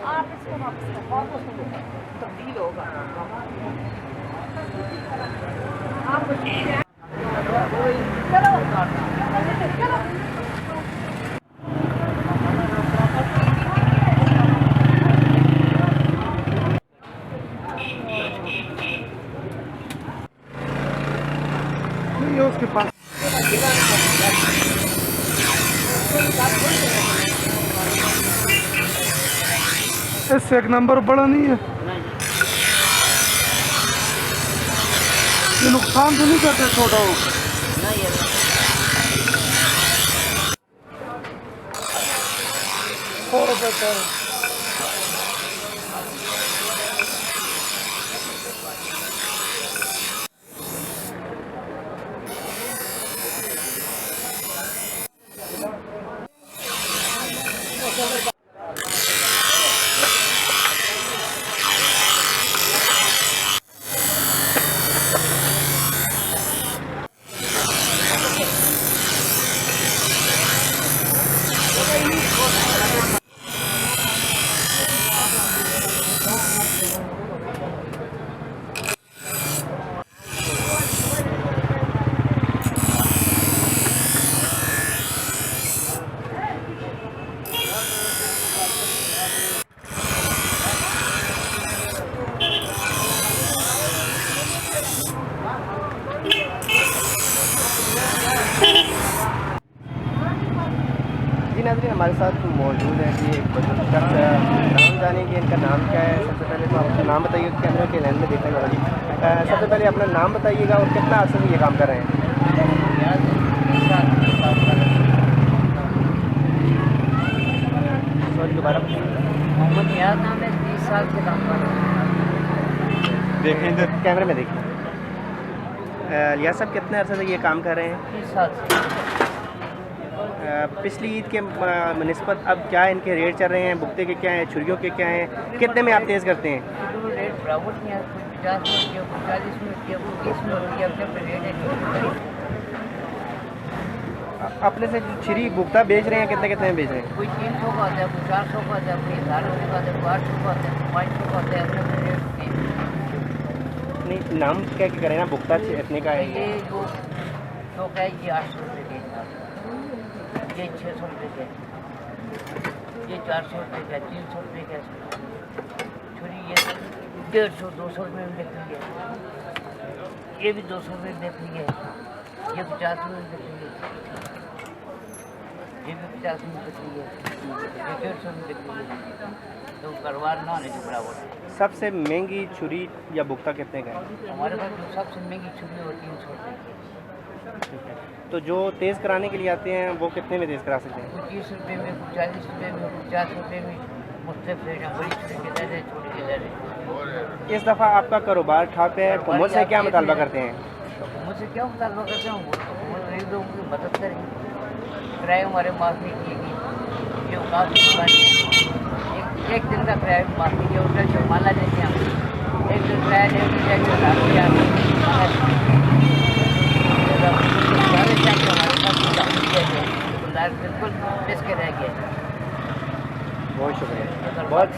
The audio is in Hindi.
आप इसको वापस करो, तब्दील होगा। आप चलो चलो। नहीं है उसके पास। इससे एक नंबर बड़ा नहीं है। ये नुकसान तो नहीं करते छोटा हो? ₹100 का है। जी नाज़रीन, हमारे साथ मौजूद है जी एक बुजुर्ग शख्स। नाम जाने कि इनका नाम क्या है। सबसे पहले तो आप नाम बताइए, कैमरे के लेंस में देखने वाला जी। सबसे पहले अपना नाम बताइएगा और कितना अर्से से ये काम कर रहे हैं। सॉरी, दोबारा मोहम्मद नियाज़ नाम है, 30 साल से काम कर रहा हूँ। देखें इधर कैमरे में देखिए। लिया साहब कितने अर्से से ये काम कर रहे हैं? 30 साल से। पिछली ईद के निस्बत अब क्या इनके रेट चल रहे हैं? बुकते के क्या हैं, छुरियों के क्या हैं, कितने में आप तेज़ करते हैं? रेट बराबर नहीं है, कोई 50 में होती है, कोई 40 में होती है, कोई 30 में होती है। अपने रेट है। अपने से छिरी बुकता बेच रहे हैं, कितने कितने में बेच रहे हैं? कोई 300 का आता है, कोई 400 का आता है, कोई 1000 का आता है, कोई 800 का आता है, 500 का आता है। अपने रेट होते हैं। नहीं, नाम क्या क्या करें ना, बुकता इतने का है। ये जो शौक है, ये 800 रुपये के, ये 600 रुपये के, ये 400 रुपये का, 300 रुपये का। छुरी ये 150-200 रुपये में बिक रही है। ये भी 200 रुपये में बिक रही है। ये 50 रुपये में बिक रही है। ये भी 50 में बिक रही है। ये 150 में बिक रही है। तो कारोबार ना होने के बराबर है। सबसे महंगी छुरी या बुकता कितने का है? हमारे पास जो सबसे महंगी छुरी वो 300 रुपये की है। ठीक है, तो जो तेज़ कराने के लिए आते हैं वो कितने में तेज़ करा सकते हैं? 25 रुपये में, 40 रुपये में, 50 रुपये में। मुख्तलिफ रेट हैं, बड़ी छुरी के दर है, छोटी के दर है। इस दफ़ा आपका कारोबार ठप है, हुकूमत से क्या मुतालबा करते हैं? मुझसे क्या मुतालबा करते हैं? हुकूमत गरीब लोगों की मदद करें, किराए हमारे माफ़ नहीं किए गए। ये उदास दुकान एक दिन का किराया माफ़ नहीं किया, उसका जुर्माना देते हैं हम। एक दिन किराया देते हैं, 1000 रुपया सारे टैक्स हमारे साथ किया गया। बिल्कुल पिस के रह गए। बहुत शुक्रिया। बहुत